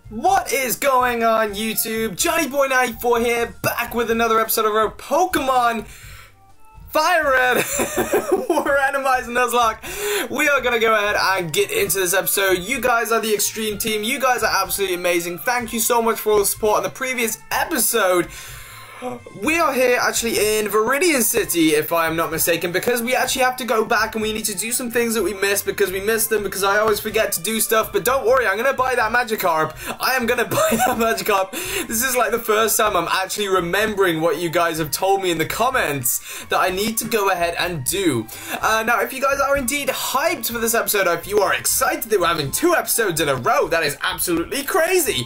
What is going on YouTube? Johnnyboy94 here, back with another episode of our Pokemon Fire Red Randomizer Nuzlocke. We are gonna go ahead and get into this episode. You guys are the Extreme Team. You guys are absolutely amazing. Thank you so much for all the support on the previous episode. We are here actually in Viridian City, if I am not mistaken, because we actually have to go back and we need to do some things that we missed because we missed them because I always forget to do stuff. But don't worry, I'm going to buy that Magikarp. I am going to buy that Magikarp. This is like the first time I'm actually remembering what you guys have told me in the comments that I need to go ahead and do. Now, if you guys are indeed hyped for this episode, or if you are excited that we're having 2 episodes in a row, that is absolutely crazy.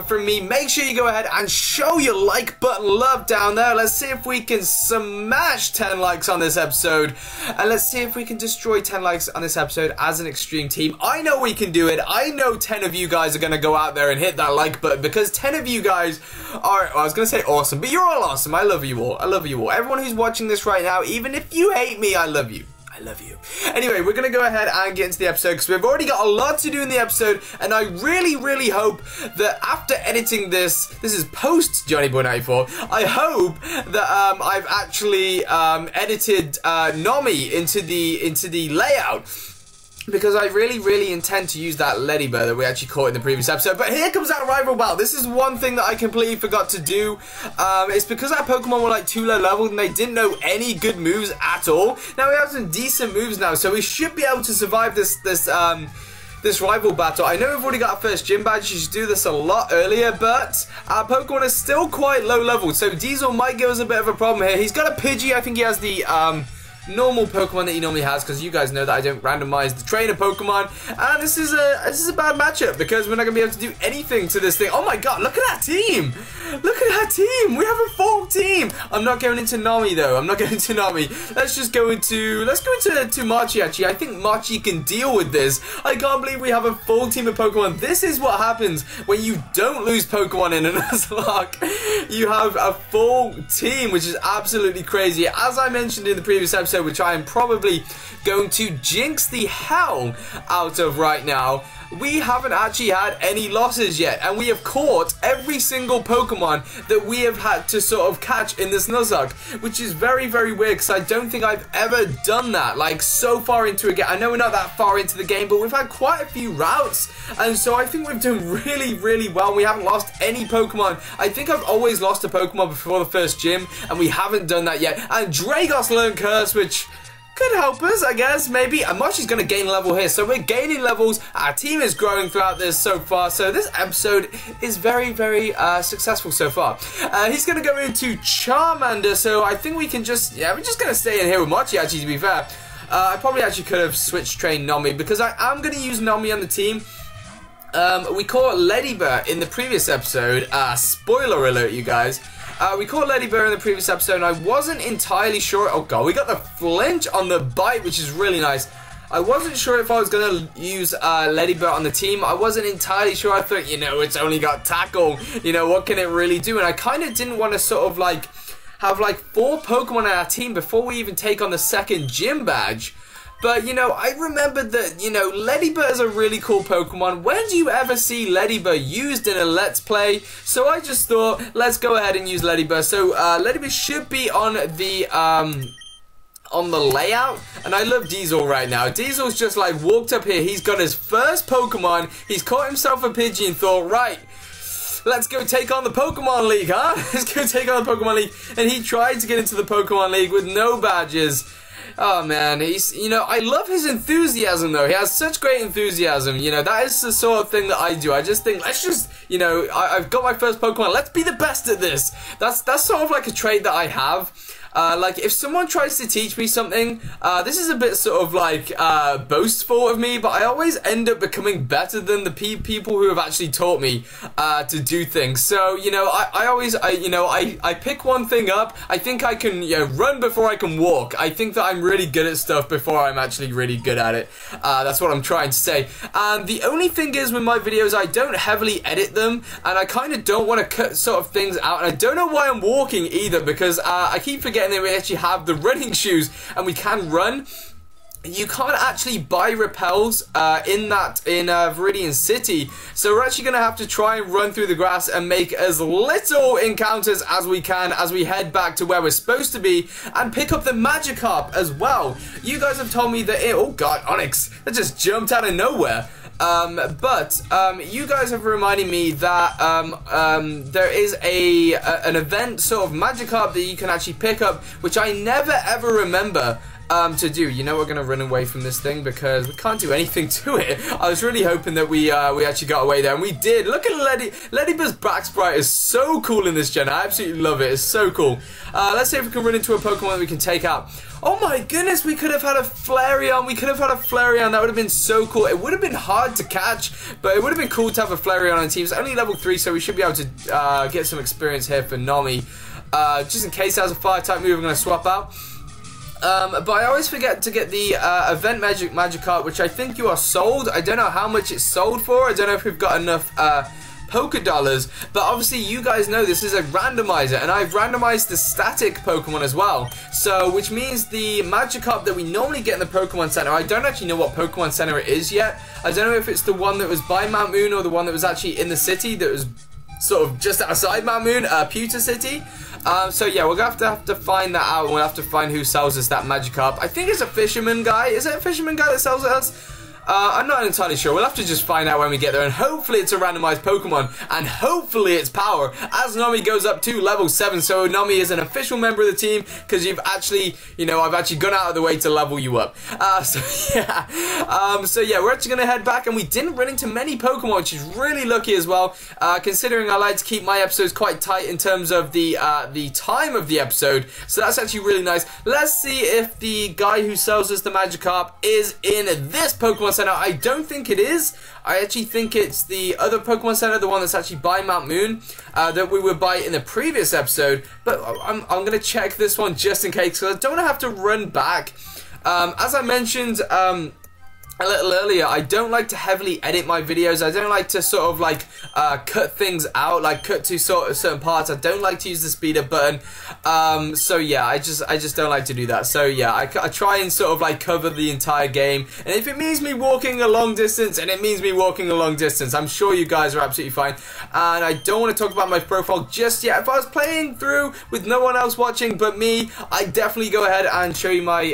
From me, make sure you go ahead and show your like button love down there. Let's see if we can smash 10 likes on this episode, and let's see if we can destroy 10 likes on this episode as an Extreme Team. I know we can do it. I know 10 of you guys are going to go out there and hit that like button because 10 of you guys are, well, I was going to say awesome, but you're all awesome. I love you all. I love you all. Everyone who's watching this right now, even if you hate me, I love you. I love you. Anyway, we're going to go ahead and get into the episode because we've already got a lot to do in the episode, and I really hope that after editing this is post Johnnyboy94, I hope that I've actually edited Nomi into the layout, because I really intend to use that Ladybird that we actually caught in the previous episode. But here comes that rival battle. This is one thing that I completely forgot to do. It's because our Pokemon were like too low leveled and they didn't know any good moves at all. Now we have some decent moves now, so we should be able to survive this rival battle. I know we've already got our first gym badge. You should do this a lot earlier, but our Pokemon is still quite low leveled, so Diesel might give us a bit of a problem here. He's got a Pidgey. I think he has the normal Pokemon that he normally has, because you guys know that I don't randomize the trainer Pokemon, and this is a bad matchup because we're not gonna be able to do anything to this thing. Oh my god, look at that team! Look at that team! We have a full team! I'm not going into Nami though. I'm not going into Nami. Let's go into Machi actually. I think Machi can deal with this. I can't believe we have a full team of Pokemon. This is what happens when you don't lose Pokemon in a Nuzlocke. You have a full team, which is absolutely crazy. As I mentioned in the previous episode, which I am probably going to jinx the hell out of right now, we haven't actually had any losses yet, and we have caught every single Pokemon that we have had to sort of catch in this Nuzlocke, which is very weird because I don't think I've ever done that, like, so far into a game. I know we're not that far into the game, but we've had quite a few routes, and so I think we've done really well. We haven't lost any Pokemon. I think I've always lost a Pokemon before the first gym, and we haven't done that yet. And Dragos learned Curse, which could help us, I guess, maybe. And Machi's going to gain level here, so we're gaining levels. Our team is growing throughout this so far, so this episode is very successful so far. He's going to go into Charmander, so I think we can just, yeah, we're just going to stay in here with Machi, actually, to be fair. I probably actually could have switched trained Nami, because I am going to use Nami on the team. We caught Ladybird in the previous episode. Spoiler alert, you guys. We caught Ladybird in the previous episode, and I wasn't entirely sure. Oh god, we got the flinch on the bite, which is really nice. I wasn't sure if I was going to use Ladybird on the team. I wasn't entirely sure. I thought, you know, it's only got tackle. You know, what can it really do? And I kind of didn't want to sort of like have like 4 Pokemon on our team before we even take on the second gym badge. But, you know, I remembered that, you know, Ladybird is a really cool Pokemon. When do you ever see Ladybird used in a Let's Play? So I just thought, let's go ahead and use Ladybird. So, Ladybird should be on the layout. And I love Diesel right now. Diesel's just, like, walked up here. He's got his first Pokemon. He's caught himself a Pidgey and thought, right, let's go take on the Pokemon League, huh? Let's go take on the Pokemon League. And he tried to get into the Pokemon League with no badges. Oh man, he's, you know, I love his enthusiasm though. He has such great enthusiasm. You know, that is the sort of thing that I do. I just think, let's just, you know, I've got my first Pokemon, let's be the best at this. That's sort of like a trait that I have. Like, if someone tries to teach me something, this is a bit sort of like boastful of me, but I always end up becoming better than the people who have actually taught me to do things. So, you know, I pick one thing up. I think I can, you know, run before I can walk. I think that I'm really good at stuff before I'm actually really good at it. That's what I'm trying to say. And the only thing is with my videos, I don't heavily edit them, and I kind of don't want to cut sort of things out. And I don't know why I'm walking either, because I keep forgetting that we actually have the running shoes and we can run. you can't actually buy repels in Viridian City, so we're actually going to have to try and run through the grass and make as little encounters as we can as we head back to where we're supposed to be and pick up the Magikarp as well. You guys have told me that oh god, Onyx, that just jumped out of nowhere. You guys have reminded me that there is an event sort of Magikarp that you can actually pick up, which I never ever remember to do. You know, we're gonna run away from this thing because we can't do anything to it. I was really hoping that we actually got away there, and we did. Look at Ladybug's back sprite is so cool in this gen. I absolutely love it. It's so cool. Let's see if we can run into a Pokemon that we can take out. Oh my goodness, we could have had a Flareon. We could have had a Flareon. That would have been so cool. It would have been hard to catch, but it would have been cool to have a Flareon on the team. It's only level 3, so we should be able to get some experience here for Nami. Just in case it has a fire type move, I'm going to swap out. But I always forget to get the event Magikarp, which I think you are sold. I don't know how much it's sold for. I don't know if we've got enough Poker dollars, but obviously you guys know this is a randomizer, and I've randomized the static Pokemon as well. So, which means the Magikarp that we normally get in the Pokemon Center, I don't actually know what Pokemon Center it is yet. I don't know if it's the one that was by Mount Moon or the one that was actually in the city that was sort of just outside Mount Moon, Pewter City. So yeah, we're gonna have to find that out, and we'll have to find who sells us that Magikarp. I think it's a fisherman guy. Is it a fisherman guy that sells it us? I'm not entirely sure. We'll have to just find out when we get there, and hopefully it's a randomized Pokemon, and hopefully it's power, as Nami goes up to level 7, so Nami is an official member of the team, because you've actually, you know, I've actually gone out of the way to level you up. So yeah, we're actually going to head back, and we didn't run into many Pokemon, which is really lucky as well, considering I like to keep my episodes quite tight in terms of the time of the episode, so that's actually really nice. Let's see if the guy who sells us the Magikarp is in this Pokemon Center. I don't think it is. I actually think it's the other Pokemon Center, the one that's actually by Mount Moon, that we were by in the previous episode. But I'm going to check this one just in case, because I don't want to have to run back. As I mentioned a little earlier, I don't like to heavily edit my videos. I don't like to sort of like cut things out, like cut to sort of certain parts. I don't like to use the speed up button. So yeah, I just don't like to do that. So yeah, I try and sort of like cover the entire game. And if it means me walking a long distance, and it means me walking a long distance, I'm sure you guys are absolutely fine. And I don't want to talk about my profile just yet. If I was playing through with no one else watching but me, I'd definitely go ahead and show you my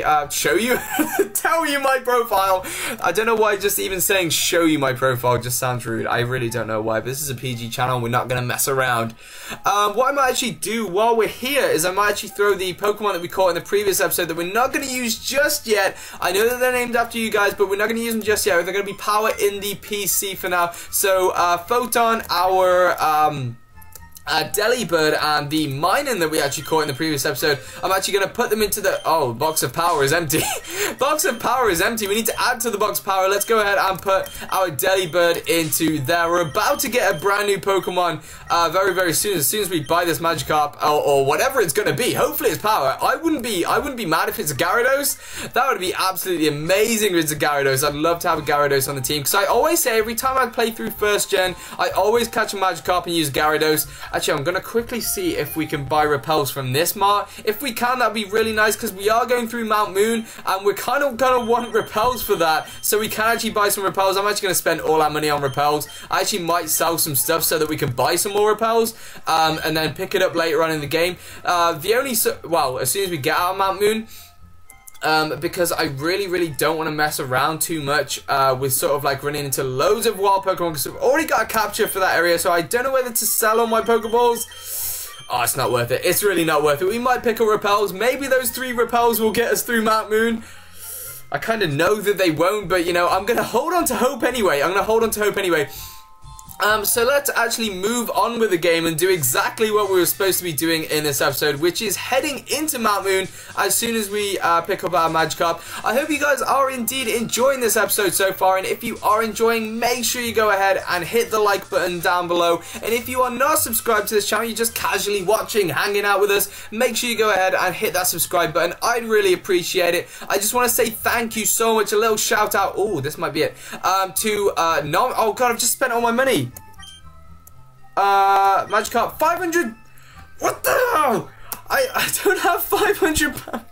tell you my profile. I don't know why just even saying show you my profile just sounds rude. I really don't know why, but this is a PG channel. We're not going to mess around. What I might actually do while we're here is I might actually throw the Pokemon that we caught in the previous episode that we're not going to use just yet. I know that they're named after you guys, but we're not going to use them just yet. They're going to be power in the PC for now. So, Photon, our Delibird, and the Minun that we actually caught in the previous episode, I'm actually going to put them into the... Oh, box of power is empty. Box of power is empty. We need to add to the box of power. Let's go ahead and put our Delibird into there. We're about to get a brand new Pokemon very, very soon. As soon as we buy this Magikarp, or whatever it's going to be. Hopefully it's power. I wouldn't be mad if it's a Gyarados. That would be absolutely amazing if it's a Gyarados. I'd love to have a Gyarados on the team, because I always say every time I play through first gen, I always catch a Magikarp and use Gyarados. Actually, I'm going to quickly see if we can buy repels from this mart. If we can, that'd be really nice, because we are going through Mount Moon, and we're kind of going to want repels for that, so we can actually buy some repels. I'm actually going to spend all our money on repels. I actually might sell some stuff so that we can buy some more repels, and then pick it up later on in the game. Well, as soon as we get out of Mount Moon, because I really don't want to mess around too much with sort of like running into loads of wild Pokemon, because we've already got a capture for that area, so I don't know whether to sell all my Pokeballs. Oh, it's not worth it. It's really not worth it. We might pick up repels. Maybe those 3 repels will get us through Mount Moon. I kind of know that they won't, but you know, I'm going to hold on to hope anyway. So let's actually move on with the game and do exactly what we were supposed to be doing in this episode, which is heading into Mount Moon as soon as we pick up our Magikarp. I hope you guys are indeed enjoying this episode so far, and if you are enjoying, make sure you go ahead and hit the like button down below. And if you are not subscribed to this channel, you're just casually watching, hanging out with us, make sure you go ahead and hit that subscribe button. I'd really appreciate it. I just want to say thank you so much. A little shout out, oh, this might be it, to oh god, I've just spent all my money. Magikarp, 500. What the hell? I don't have 500 pounds.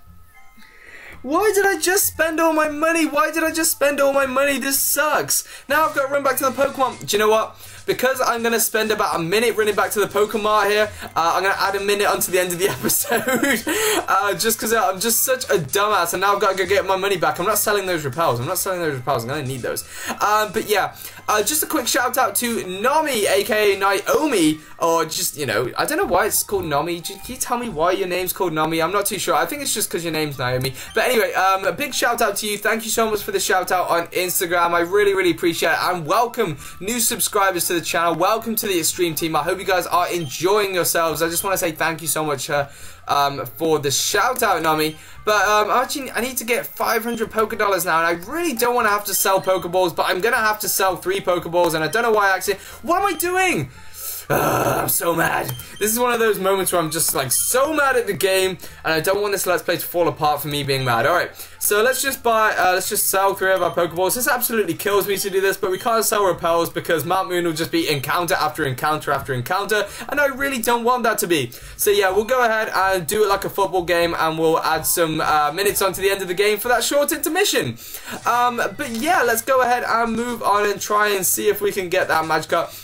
Why did I just spend all my money? Why did I just spend all my money? This sucks. Now I've got to run back to the Pokemon. Do you know what? Because I'm going to spend about a minute running back to the Pokemon here, I'm going to add a minute onto the end of the episode. Just because I'm just such a dumbass, and now I've got to go get my money back. I'm not selling those repels. I'm going to need those. But yeah, just a quick shout out to Nami, aka Naomi, or just, you know, I don't know why it's called Nami. Can you tell me why your name's called Nami? I'm not too sure. I think it's just because your name's Naomi. But anyway, a big shout out to you. Thank you so much for the shout out on Instagram. I really, really appreciate it. And welcome new subscribers to the channel. Welcome to the Extreme Team. I hope you guys are enjoying yourselves. I just want to say thank you so much for the shout out, Nami. But actually, I need to get 500 Pokedollars now, and I really don't want to have to sell Pokeballs, but I'm gonna have to sell 3 Pokeballs, and I don't know why I actually. What am I doing? I'm so mad. This is one of those moments where I'm just like so mad at the game, and I don't want this Let's Play to fall apart for me being mad. Alright, so let's just let's just sell 3 of our Pokeballs. This absolutely kills me to do this, but we can't sell repels because Mount Moon will just be encounter after encounter after encounter, and I really don't want that to be. So yeah, we'll go ahead and do it like a football game, and we'll add some minutes onto the end of the game for that short intermission. But yeah, let's go ahead and move on and try and see if we can get that Magikarp.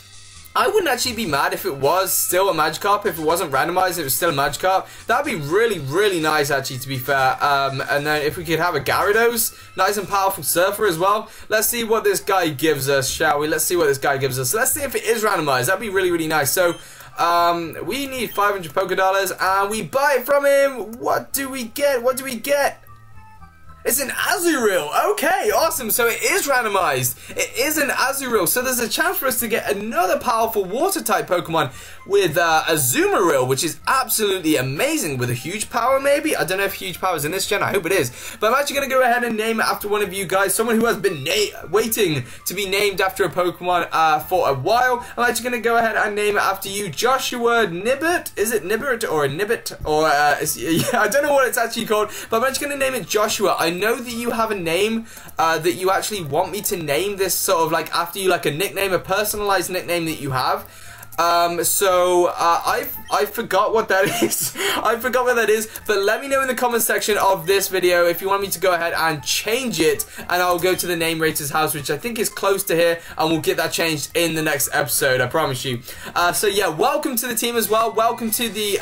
I wouldn't actually be mad if it was still a Magikarp, if it wasn't randomized, it was still a Magikarp. That'd be really, really nice, actually, to be fair. And then if we could have a Gyarados, nice and powerful Surfer as well. Let's see what this guy gives us, shall we? Let's see what this guy gives us. Let's see if it is randomized. That'd be really, really nice. So, we need 500 Pokedollars, and we buy it from him. What do we get? What do we get? It's an Azurill. Okay, awesome. So it is randomized. It is an Azurill. So there's a chance for us to get another powerful water-type Pokemon with Azumarill, which is absolutely amazing. With a huge power, maybe? I don't know if huge power is in this gen. I hope it is. But I'm actually going to go ahead and name it after one of you guys. Someone who has been waiting to be named after a Pokemon for a while. I'm actually going to go ahead and name it after you, Joshua Nibbit. Is it Nibbit or a Nibbit? Or, yeah, I don't know what it's actually called. But I'm actually going to name it Joshua. I know that you have a name that you actually want me to name this sort of like after you, like a nickname, a personalized nickname that you have. I forgot what that is. I forgot what that is, but let me know in the comment section of this video if you want me to go ahead and change it, and I'll go to the name rater's house, which I think is close to here, and we'll get that changed in the next episode, I promise you. So yeah, welcome to the team as well. Welcome to the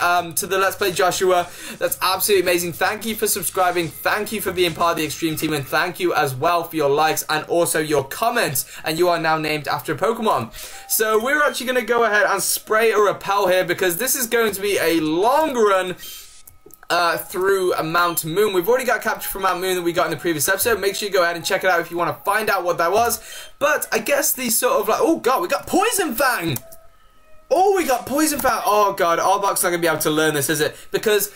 Let's Play Joshua. That's absolutely amazing. Thank you for subscribing. Thank you for being part of the Extreme Team, and thank you as well for your likes and also your comments, and you are now named after a Pokemon. So we're actually going to go ahead and spray a repel here because this is going to be a long run through Mount Moon. We've already got capture from Mount Moon that we got in the previous episode. Make sure you go ahead and check it out if you want to find out what that was. But I guess these sort of like, oh god, we got Poison Fang! Oh, we got Poison Fang! Oh god, Arbok's not going to be able to learn this, is it? Because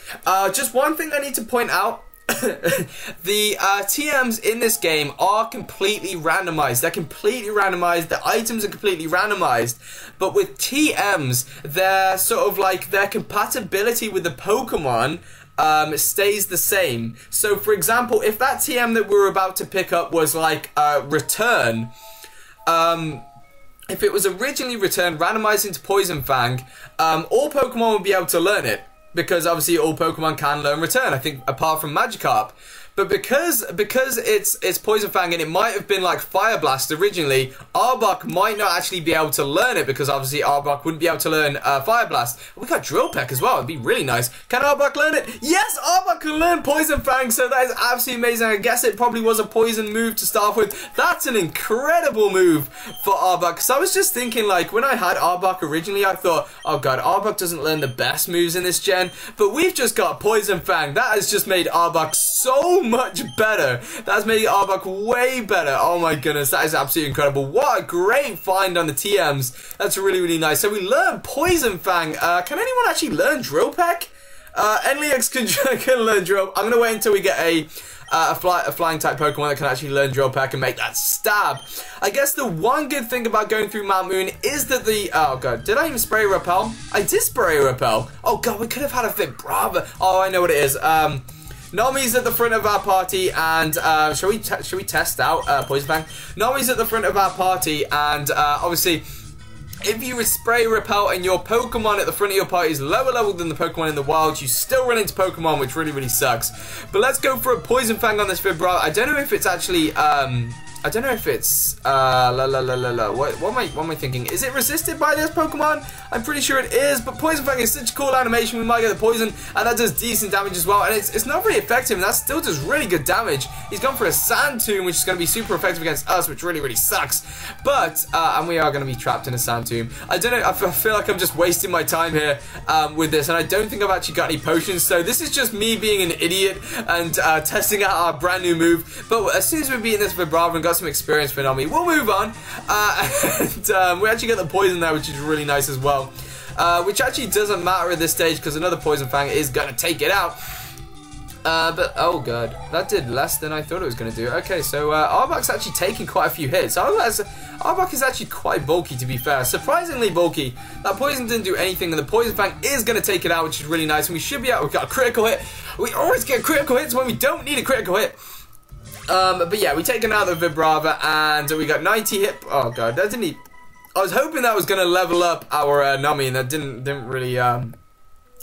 just one thing I need to point out, the TMs in this game are completely randomized. They're completely randomized. The items are completely randomized. But with TMs, they're sort of like their compatibility with the Pokemon stays the same. So, for example, if that TM that we're about to pick up was like Return, if it was originally Return, randomized into Poison Fang, all Pokemon would be able to learn it. Because obviously all Pokemon can learn Return, I think, apart from Magikarp. But because it's Poison Fang and it might have been like Fire Blast originally, Arbok might not actually be able to learn it because obviously Arbok wouldn't be able to learn Fire Blast. We got Drill Peck as well. It'd be really nice. Can Arbok learn it? Yes, Arbok can learn Poison Fang. So that is absolutely amazing. I guess it probably was a poison move to start with. That's an incredible move for Arbok. So I was just thinking, like, when I had Arbok originally, I thought, oh god, Arbok doesn't learn the best moves in this gen. But we've just got Poison Fang. That has just made Arbok so much better. That's made Arbok way better. Oh my goodness, that is absolutely incredible. What a great find on the TMs. That's really, really nice. So we learned Poison Fang. Can anyone actually learn Drill Peck? Enlex can learn Drill. I'm gonna wait until we get a flying type Pokemon that can actually learn Drill Peck and make that stab. I guess the one good thing about going through Mount Moon is that the... Oh god, did I even spray a repel? I did spray a repel. Oh god, we could have had a Vibrava. Oh, I know what it is. Nomi's at the front of our party, and shall we test out Poison Fang? Nomi's at the front of our party, and obviously If you spray repel and your Pokemon at the front of your party is lower level than the Pokemon in the wild, you still run into Pokemon, which really sucks. But let's go for a Poison Fang on this Vibra. I don't know if it's actually, I don't know if it's, what am I thinking? Is it resisted by this Pokemon? I'm pretty sure it is, but Poison Fang is such a cool animation. We might get the poison, and that does decent damage as well, and it's not really effective, and that still does really good damage. He's gone for a Sand Tomb, which is going to be super effective against us, which really sucks. But, and we are going to be trapped in a Sand Tomb. I don't know, I feel like I'm just wasting my time here with this, and I don't think I've actually got any potions, so this is just me being an idiot and testing out our brand new move. But as soon as we've beaten this Vibrava and got some experience for Nami, we'll move on. And we actually get the poison there, which is really nice as well. Which actually doesn't matter at this stage because another Poison Fang is going to take it out. But, oh god, that did less than I thought it was going to do. Okay, so Arbok's actually taking quite a few hits. Arbok is actually quite bulky, to be fair. Surprisingly bulky. That poison didn't do anything, and the Poison Fang is going to take it out, which is really nice. And we should be out. We've got a critical hit. We always get critical hits when we don't need a critical hit. But yeah, we taken out the Vibrava, and we got 90 hit. Oh god, that didn't. I was hoping that was gonna level up our Nami, and that didn't really.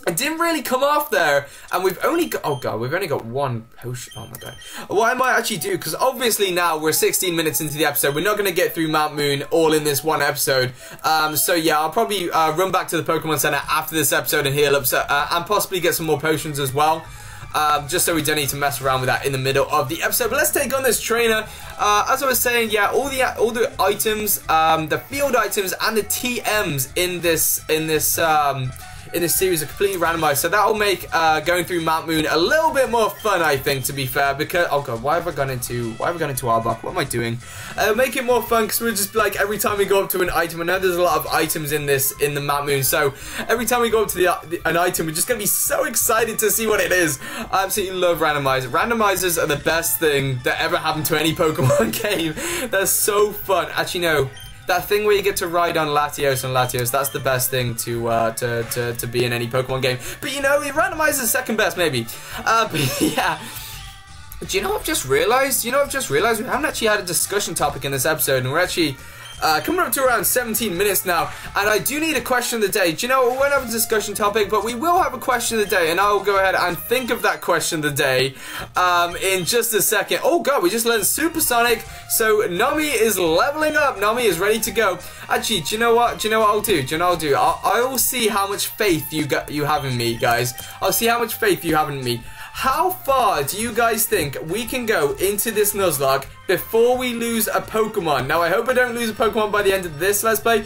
It didn't really come off there, and we've only got. Oh god, we've only got one potion. Oh my god. What I might actually do, because obviously now we're 16 minutes into the episode, we're not gonna get through Mount Moon all in this one episode. So yeah, I'll probably run back to the Pokemon Center after this episode and heal up, and possibly get some more potions as well. Just so we don't need to mess around with that in the middle of the episode. But let's take on this trainer. As I was saying, yeah, all the items, the field items and the TMs in this series are completely randomized, so that will make going through Mount Moon a little bit more fun, I think, to be fair. Because oh god, why have I gone into Arbok? What am I doing? Make it more fun because we're just like every time we go up to an item. I know there's a lot of items in the Mount Moon, so every time we go up to an item, we're just gonna be so excited to see what it is. I absolutely love randomizers. Randomizers are the best thing that ever happened to any Pokemon game. They're so fun. Actually, no. That thing where you get to ride on Latios, that's the best thing to be in any Pokemon game. But you know, Randomizer is second best, maybe. But yeah. Do you know what I've just realized? We haven't actually had a discussion topic in this episode, and we're actually coming up to around 17 minutes now, and I do need a question of the day. Do you know, we won't have a discussion topic, but we will have a question of the day, and I'll go ahead and think of that question of the day in just a second. Oh god, we just learned Supersonic, so Nami is leveling up. Nami is ready to go. Actually, do you know what I'll do? I will see how much faith you have in me, guys. I'll see how much faith you have in me. How far do you guys think we can go into this Nuzlocke before we lose a Pokemon? Now, I hope I don't lose a Pokemon by the end of this Let's Play,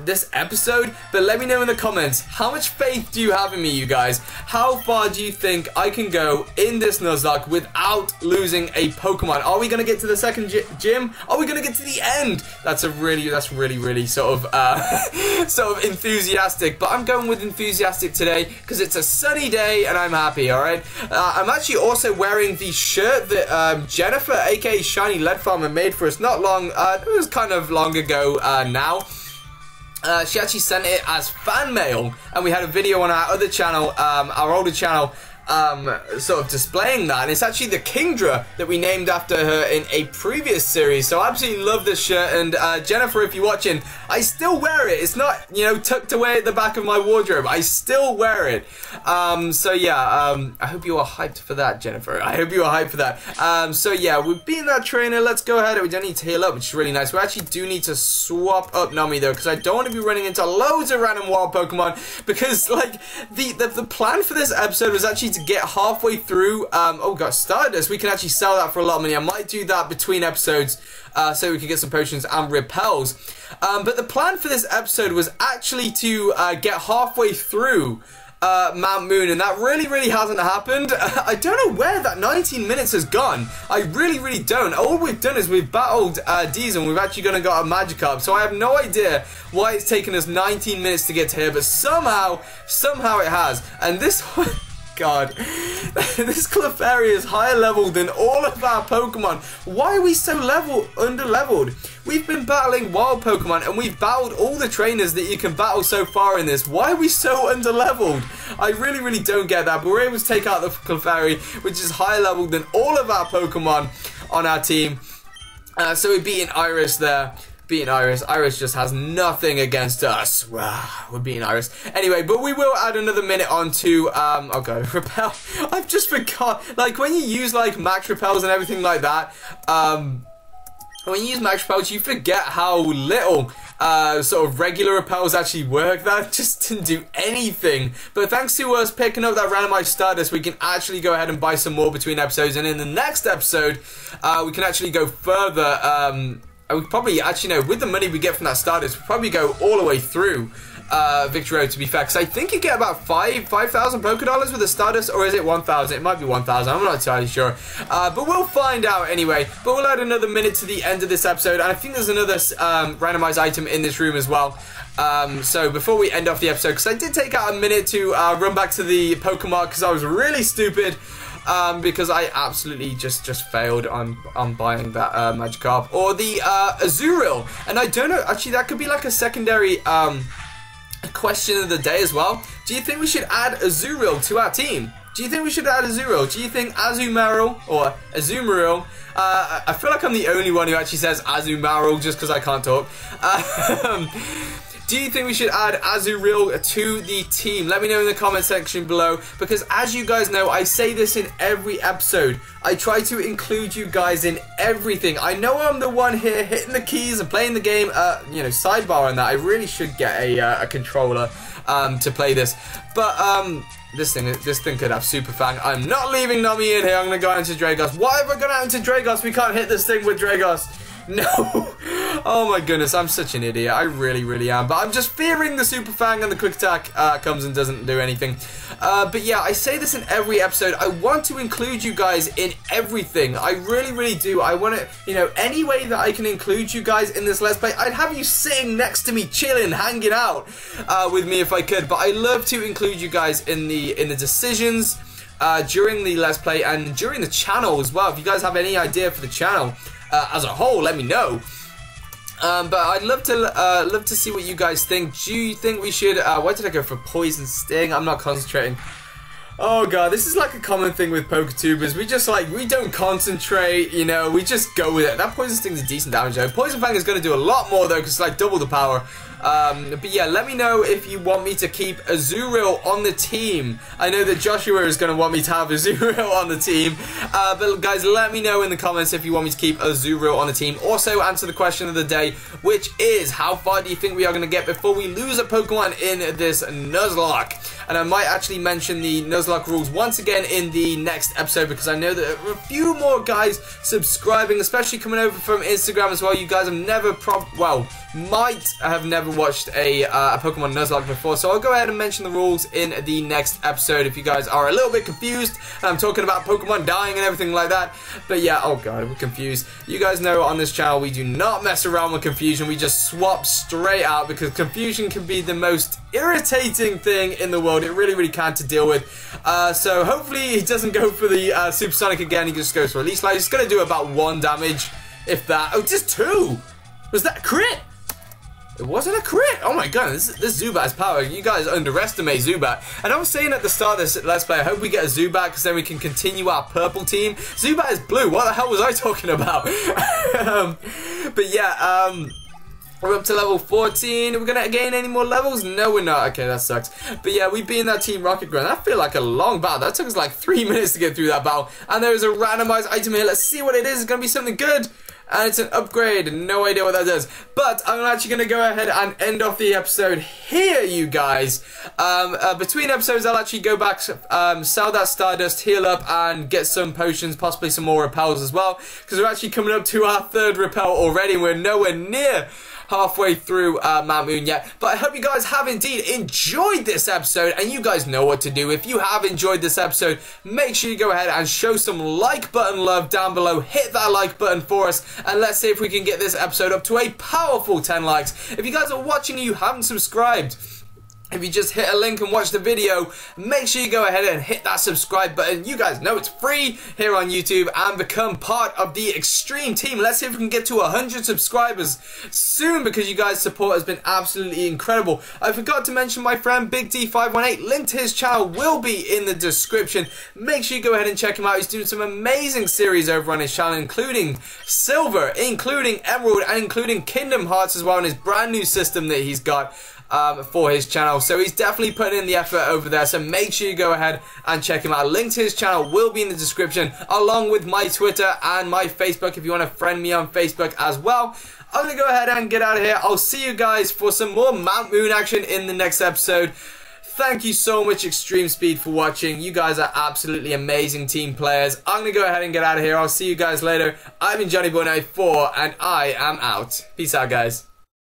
this episode, but let me know in the comments, how much faith do you have in me, you guys? How far do you think I can go in this Nuzlocke without losing a Pokemon? Are we going to get to the second gym? Are we going to get to the end? That's really sort of enthusiastic, but I'm going with enthusiastic today because it's a sunny day and I'm happy, alright? I'm actually also wearing the shirt that Jennifer, aka Shiny Lead Farmer, made for us not long, it was kind of long ago now. She actually sent it as fan mail, and we had a video on our other channel, our older channel, sort of displaying that, and it's actually the Kingdra that we named after her in a previous series. So I absolutely love this shirt, and Jennifer, if you're watching, I still wear it. It's not, you know, tucked away at the back of my wardrobe. I still wear it. So yeah, I hope you are hyped for that, Jennifer. I hope you are hyped for that. So yeah, we've beaten that trainer. Let's go ahead. We don't need to heal up, which is really nice. We actually do need to swap up Nami though, because I don't want to be running into loads of random wild Pokemon, because like the plan for this episode was actually to get halfway through, oh god, Stardust. We can actually sell that for a lot of money. I might do that between episodes, so we can get some potions and repels. But the plan for this episode was actually to get halfway through Mount Moon, and that really hasn't happened. I don't know where that 19 minutes has gone. I really don't. All we've done is we've battled Diesel, and we've actually got a Magikarp, so I have no idea why it's taken us 19 minutes to get to here, but somehow it has. And this one, god, this Clefairy is higher level than all of our Pokemon. Why are we so under-leveled? We've been battling wild Pokemon, and we've battled all the trainers that you can battle so far in this. Why are we so under-leveled? I really don't get that, but we're able to take out the Clefairy, which is higher level than all of our Pokemon on our team. So we beat an Iris there. beating Iris. Iris just has nothing against us. Wow, we're beating Iris. Anyway, but we will add another minute onto, oh god, repel. I've just forgot, like, when you use, like, max repels and everything like that, when you use max repels, you forget how little sort of regular repels actually work. That just didn't do anything. But thanks to us picking up that randomized Stardust, we can actually go ahead and buy some more between episodes. And in the next episode, we can actually go further. We probably actually know with the money we get from that Stardust, we'll probably go all the way through Victory Road, to be fair, because I think you get about 5,000 Poké Dollars with the Stardust, or is it 1,000? It might be 1,000, I'm not entirely sure, but we'll find out anyway. But we'll add another minute to the end of this episode, and I think there's another randomized item in this room as well. So before we end off the episode, because I did take out a minute to run back to the Pokemon, because I was really stupid, because I absolutely just failed on buying that Magikarp, or the Azurill, and I don't know, actually that could be like a secondary question of the day as well. Do you think we should add Azurill to our team? Do you think we should add Azurill? Do you think Azumarill or Azumarill? I feel like I'm the only one who actually says Azumarill just because I can't talk. Do you think we should add Azurill to the team? Let me know in the comment section below, because as you guys know, I say this in every episode. I try to include you guys in everything. I know I'm the one here hitting the keys and playing the game. You know, sidebar on that, I really should get a controller to play this. But this thing could have Super Fang. I'm not leaving Nami in here. I'm gonna go out into Dragos. Why have I gone out into Dragos? We can't hit this thing with Dragos. No! Oh my goodness, I'm such an idiot. I really am. But I'm just fearing the Super Fang and the Quick Attack comes and doesn't do anything. But yeah, I say this in every episode. I want to include you guys in everything. I really do. I want to, you know, any way that I can include you guys in this Let's Play. I'd have you sitting next to me, chilling, hanging out with me if I could. But I love to include you guys in the decisions during the Let's Play and during the channel as well. If you guys have any idea for the channel as a whole, let me know. But I'd love to see what you guys think. Do you think we should? Why did I go for Poison Sting? I'm not concentrating. Oh god, this is like a common thing with Poketubers. We don't concentrate, you know, we just go with it. That Poison Sting's a decent damage though. Poison Fang is going to do a lot more though, because it's like double the power. But yeah, let me know if you want me to keep Azurill on the team. I know that Joshua is going to want me to have Azurill on the team. But guys, let me know in the comments if you want me to keep Azurill on the team. Also, answer the question of the day, which is, how far do you think we are going to get before we lose a Pokemon in this Nuzlocke? And I might actually mention the Nuzlocke rules once again in the next episode, because I know that there are a few more guys subscribing, especially coming over from Instagram as well. You guys have never might have never watched a Pokemon Nuzlocke before, so I'll go ahead and mention the rules in the next episode if you guys are a little bit confused and I'm talking about Pokemon dying and everything like that. But yeah, oh god, we're confused. You guys know on this channel we do not mess around with confusion. We just swap straight out, because confusion can be the most irritating thing in the world. It really can to deal with. So hopefully he doesn't go for the Supersonic again. He just goes for Release Light. He's going to do about 1 damage, if that. Oh, just 2! Was that a crit? It wasn't a crit! Oh my god, this Zubat's power. You guys underestimate Zubat. And I was saying at the start of this Let's Play, I hope we get a Zubat, because then we can continue our purple team. Zubat is blue. What the hell was I talking about? But yeah, we're up to level 14. Are we going to gain any more levels? No, we're not. Okay, that sucks. But yeah, we beat that Team Rocket Grunt. That feel like a long battle. That took us like 3 minutes to get through that battle. And there's a randomized item here. Let's see what it is. It's going to be something good. And it's an upgrade. No idea what that does. But I'm actually going to go ahead and end off the episode here, you guys. Between episodes, I'll actually go back, sell that Stardust, heal up, and get some potions, possibly some more repels as well. Because we're actually coming up to our 3rd repel already, and we're nowhere near halfway through Mount Moon yet. But I hope you guys have indeed enjoyed this episode, and you guys know what to do. If you have enjoyed this episode, make sure you go ahead and show some like button love down below. Hit that like button for us, and let's see if we can get this episode up to a powerful 10 likes. If you guys are watching and you haven't subscribed, If you just hit a link and watch the video, make sure you go ahead and hit that subscribe button. You guys know it's free here on YouTube, and become part of the Extreme Team. Let's see if we can get to 100 subscribers soon, because you guys' support has been absolutely incredible. I forgot to mention my friend Big D518. Link to his channel will be in the description. Make sure you go ahead and check him out. He's doing some amazing series over on his channel, including Silver, including Emerald, and including Kingdom Hearts as well, and his brand new system that he's got for his channel. So he's definitely putting in the effort over there, so make sure you go ahead and check him out. Link to his channel will be in the description, along with my Twitter and my Facebook if you want to friend me on Facebook as well. I'm going to go ahead and get out of here. I'll see you guys for some more Mount Moon action in the next episode. Thank you so much, Extreme Speed, for watching. You guys are absolutely amazing team players. I'm going to go ahead and get out of here. I'll see you guys later. I've been Johnnyboy94, and I am out. Peace out, guys.